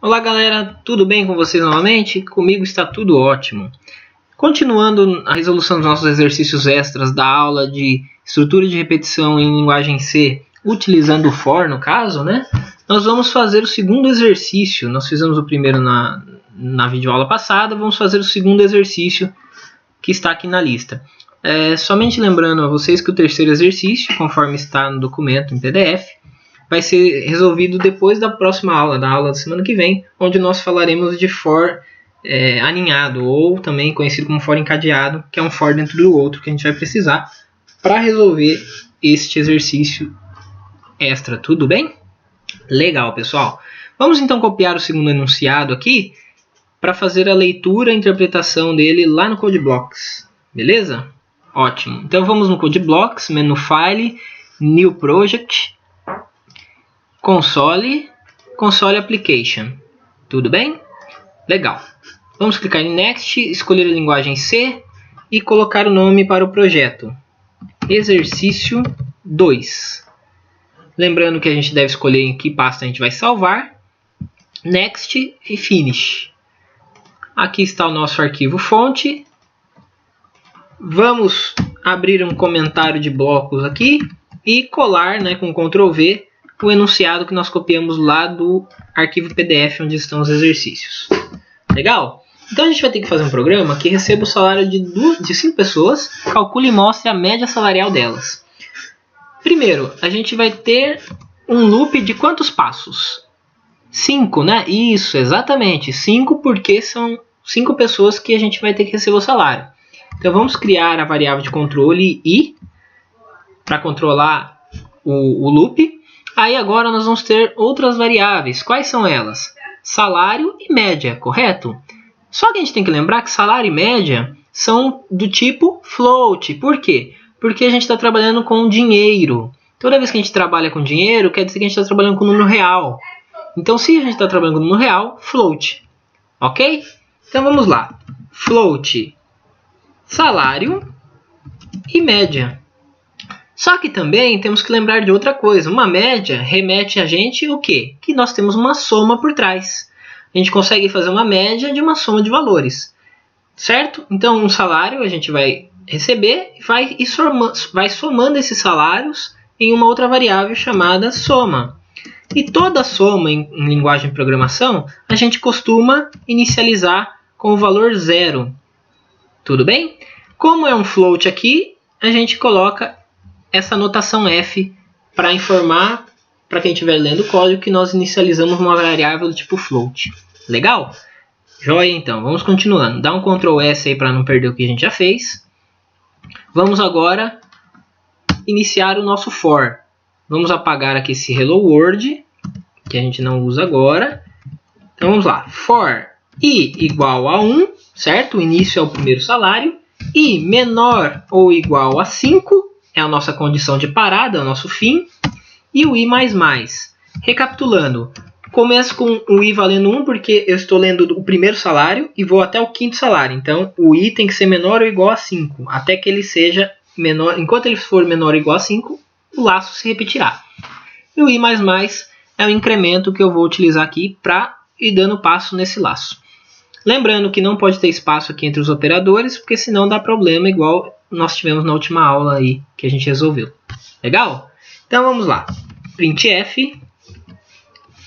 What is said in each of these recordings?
Olá galera, tudo bem com vocês novamente? Comigo está tudo ótimo. Continuando a resolução dos nossos exercícios extras da aula de estrutura de repetição em linguagem C, utilizando o for no caso, né? Nós vamos fazer o segundo exercício. Nós fizemos o primeiro na videoaula passada, vamos fazer o segundo exercício que está aqui na lista. Somente lembrando a vocês que o terceiro exercício, conforme está no documento em PDF, vai ser resolvido depois da próxima aula, da aula da semana que vem, onde nós falaremos de for aninhado, ou também conhecido como for encadeado, que é um for dentro do outro que a gente vai precisar para resolver este exercício extra. Tudo bem? Legal, pessoal. Vamos então copiar o segundo enunciado aqui para fazer a leitura e a interpretação dele lá no CodeBlocks. Beleza? Ótimo. Então vamos no CodeBlocks, menu File, New Project, Console Application. Tudo bem? Legal. Vamos clicar em Next, escolher a linguagem C e colocar o nome para o projeto. Exercício 2. Lembrando que a gente deve escolher em que pasta a gente vai salvar. Next e Finish. Aqui está o nosso arquivo fonte. Vamos abrir um comentário de blocos aqui e colar, com Ctrl V, o enunciado que nós copiamos lá do arquivo PDF onde estão os exercícios. Legal? Então a gente vai ter que fazer um programa que receba o salário de 5 pessoas, calcule e mostre a média salarial delas. Primeiro, a gente vai ter um loop de quantos passos? 5, né? Isso, exatamente. 5 porque são 5 pessoas que a gente vai ter que receber o salário. Então vamos criar a variável de controle I para controlar o loop. Aí agora nós vamos ter outras variáveis. Quais são elas? Salário e média, correto? Só que a gente tem que lembrar que salário e média são do tipo float. Por quê? Porque a gente está trabalhando com dinheiro. Toda vez que a gente trabalha com dinheiro, quer dizer que a gente está trabalhando com número real. Então, se a gente está trabalhando com número real, float. Ok? Então, vamos lá. Float, salário e média. Só que também temos que lembrar de outra coisa. Uma média remete a gente o quê? Que nós temos uma soma por trás. A gente consegue fazer uma média de uma soma de valores. Certo? Então, um salário a gente vai receber e vai somando esses salários em uma outra variável chamada soma. E toda soma em linguagem de programação, a gente costuma inicializar com o valor 0. Tudo bem? Como é um float aqui, a gente coloca essa notação F para informar para quem estiver lendo o código que nós inicializamos uma variável do tipo float. Legal? Joia, então. Vamos continuando. Dá um Ctrl S aí para não perder o que a gente já fez. Vamos agora iniciar o nosso for. Vamos apagar aqui esse Hello World, que a gente não usa agora. Então vamos lá. For I igual a 1, certo? O início é o primeiro salário. I menor ou igual a 5 é a nossa condição de parada, é o nosso fim. E o I++. Recapitulando, começo com o I valendo 1 porque eu estou lendo o primeiro salário e vou até o quinto salário. Então, o I tem que ser menor ou igual a 5, até que ele seja menor. Enquanto ele for menor ou igual a 5, o laço se repetirá. E o I++ é o incremento que eu vou utilizar aqui para ir dando passo nesse laço. Lembrando que não pode ter espaço aqui entre os operadores, porque senão dá problema igual nós tivemos na última aula aí que a gente resolveu. Legal? Então vamos lá. Printf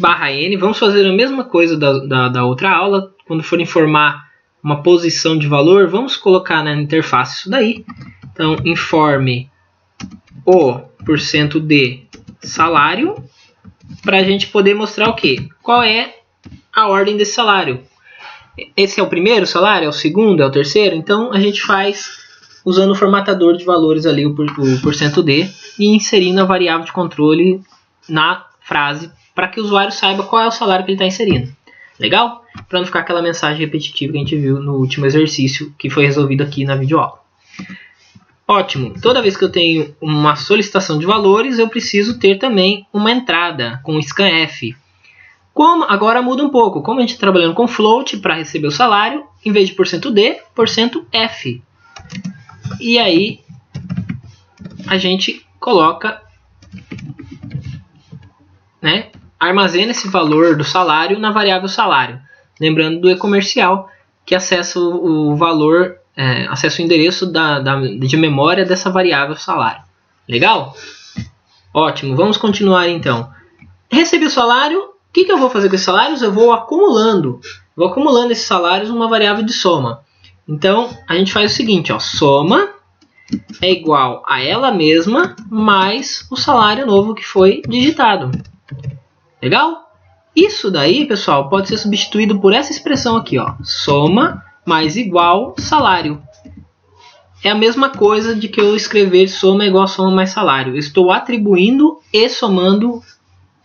/n. Vamos fazer a mesma coisa da outra aula. Quando for informar uma posição de valor, vamos colocar na interface isso daí. Então, informe o %d salário para a gente poder mostrar o quê? Qual é a ordem desse salário. Esse é o primeiro salário? É o segundo? É o terceiro? Então, a gente faz usando o formatador de valores ali, o %d, e inserindo a variável de controle na frase para que o usuário saiba qual é o salário que ele está inserindo. Legal? Para não ficar aquela mensagem repetitiva que a gente viu no último exercício que foi resolvido aqui na videoaula. Ótimo! Toda vez que eu tenho uma solicitação de valores, eu preciso ter também uma entrada com scanf. Agora muda um pouco. Como a gente está trabalhando com float para receber o salário, em vez de %d, %f. E aí a gente coloca armazena esse valor do salário na variável salário. Lembrando do e-comercial, que acessa o valor, acessa o endereço de memória dessa variável salário. Legal? Ótimo, vamos continuar então. Recebi o salário, o que eu vou fazer com esses salários? Eu vou acumulando. Vou acumulando esses salários numa variável de soma. Então, a gente faz o seguinte, ó, soma é igual a ela mesma mais o salário novo que foi digitado. Legal? Isso daí, pessoal, pode ser substituído por essa expressão aqui, ó, soma mais igual salário. É a mesma coisa de que eu escrever soma igual a soma mais salário. Eu estou atribuindo e somando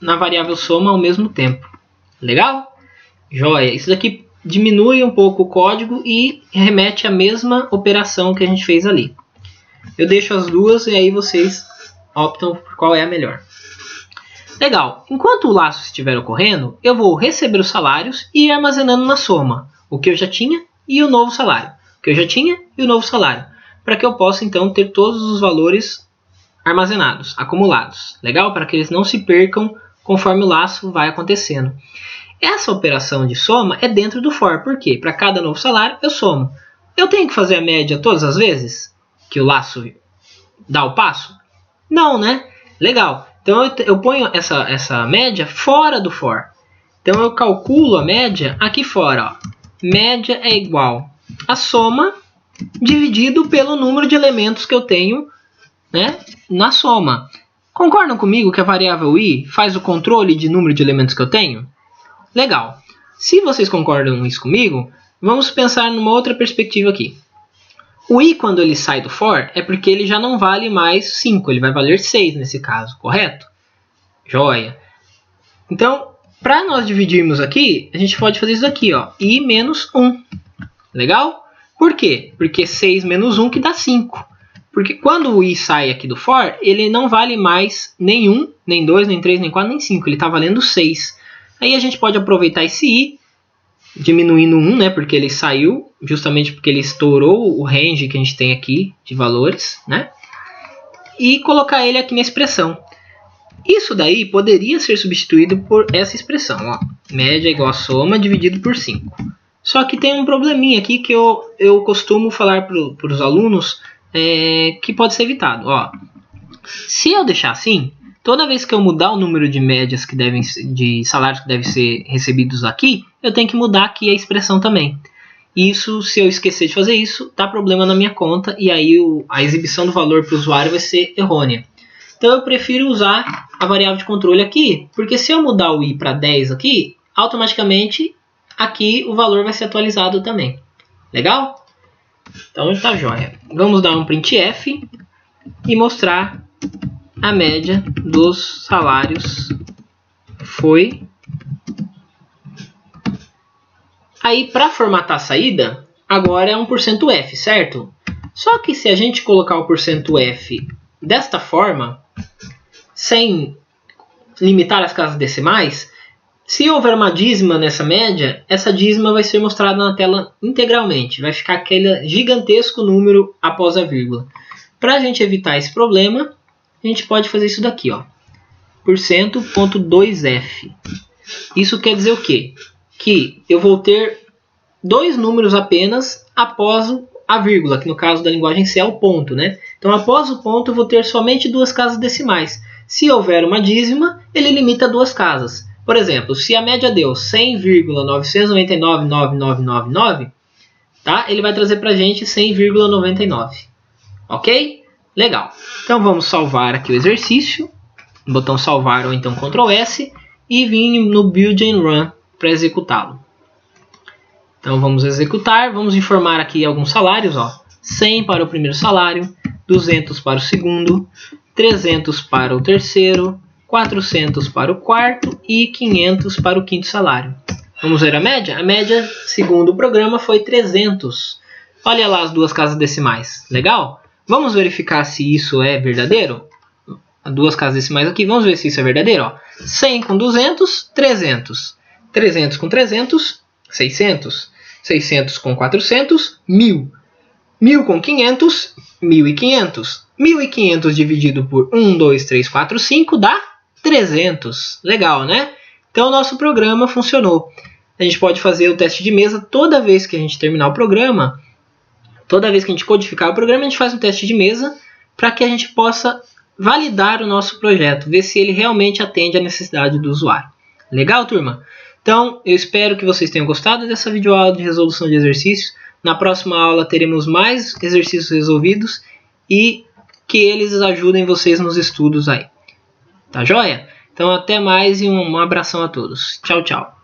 na variável soma ao mesmo tempo. Legal? Joia. Isso daqui diminui um pouco o código e remete à mesma operação que a gente fez ali. Eu deixo as duas e aí vocês optam por qual é a melhor. Legal. Enquanto o laço estiver ocorrendo, eu vou receber os salários e ir armazenando na soma o que eu já tinha e o novo salário. O que eu já tinha e o novo salário. Para que eu possa então ter todos os valores armazenados, acumulados. Legal? Para que eles não se percam conforme o laço vai acontecendo. Essa operação de soma é dentro do for. Por quê? Para cada novo salário eu somo. Eu tenho que fazer a média todas as vezes que o laço dá o passo? Não, né? Legal. Então eu ponho essa média fora do for. Então eu calculo a média aqui fora. Ó. Média é igual a soma dividido pelo número de elementos que eu tenho, né, na soma. Concordam comigo que a variável i faz o controle de número de elementos que eu tenho? Legal. Se vocês concordam isso comigo, vamos pensar numa outra perspectiva aqui. O i, quando ele sai do for, é porque ele já não vale mais 5, ele vai valer 6 nesse caso, correto? Joia. Então, para nós dividirmos aqui, a gente pode fazer isso aqui, ó, i menos 1. Legal? Por quê? Porque 6 menos 1 que dá 5. Porque quando o i sai aqui do for, ele não vale mais nem 1, nem 2, nem 3, nem 4, nem 5. Ele está valendo 6. Aí a gente pode aproveitar esse i, diminuindo 1, né, porque ele saiu, justamente porque ele estourou o range que a gente tem aqui de valores, né, e colocar ele aqui na expressão. Isso daí poderia ser substituído por essa expressão, ó, média igual a soma dividido por 5. Só que tem um probleminha aqui que eu costumo falar para os alunos que pode ser evitado. Ó, se eu deixar assim, toda vez que eu mudar o número de médias de salários que devem ser recebidos aqui, eu tenho que mudar aqui a expressão também. Isso, se eu esquecer de fazer isso, dá problema na minha conta e aí a exibição do valor para o usuário vai ser errônea. Então eu prefiro usar a variável de controle aqui, porque se eu mudar o i para 10 aqui, automaticamente aqui o valor vai ser atualizado também. Legal? Então tá jóia. Vamos dar um printf e mostrar a média dos salários foi. Aí para formatar a saída, agora é um %f, certo? Só que se a gente colocar o %f desta forma, sem limitar as casas decimais, se houver uma dízima nessa média, essa dízima vai ser mostrada na tela integralmente. Vai ficar aquele gigantesco número após a vírgula. Para a gente evitar esse problema, a gente pode fazer isso daqui, ó, %.2f. Isso quer dizer o quê? Que eu vou ter dois números apenas após a vírgula, que no caso da linguagem C é o ponto, né? Então após o ponto eu vou ter somente duas casas decimais. Se houver uma dízima, ele limita a duas casas. Por exemplo, se a média deu 100,999,9999, tá? Ele vai trazer para a gente 100,99. Ok? Legal. Então vamos salvar aqui o exercício. Botão salvar ou então Ctrl S. E vir no Build and Run para executá-lo. Então vamos executar. Vamos informar aqui alguns salários. Ó. 100 para o primeiro salário. 200 para o segundo. 300 para o terceiro. 400 para o quarto e 500 para o quinto salário. Vamos ver a média? A média, segundo o programa, foi 300. Olha lá as duas casas decimais. Legal? Vamos verificar se isso é verdadeiro? Duas casas decimais aqui. Vamos ver se isso é verdadeiro. Ó. 100 com 200, 300. 300 com 300, 600. 600 com 400, 1000. 1000 com 500, 1500. 1500 dividido por 1, 2, 3, 4, 5 dá 300. Legal, né? Então o nosso programa funcionou. A gente pode fazer o teste de mesa toda vez que a gente terminar o programa. Toda vez que a gente codificar o programa, a gente faz um teste de mesa para que a gente possa validar o nosso projeto, ver se ele realmente atende à necessidade do usuário. Legal, turma? Então, eu espero que vocês tenham gostado dessa videoaula de resolução de exercícios. Na próxima aula teremos mais exercícios resolvidos e que eles ajudem vocês nos estudos aí. Tá joia? Então, até mais e um abração a todos. Tchau, tchau.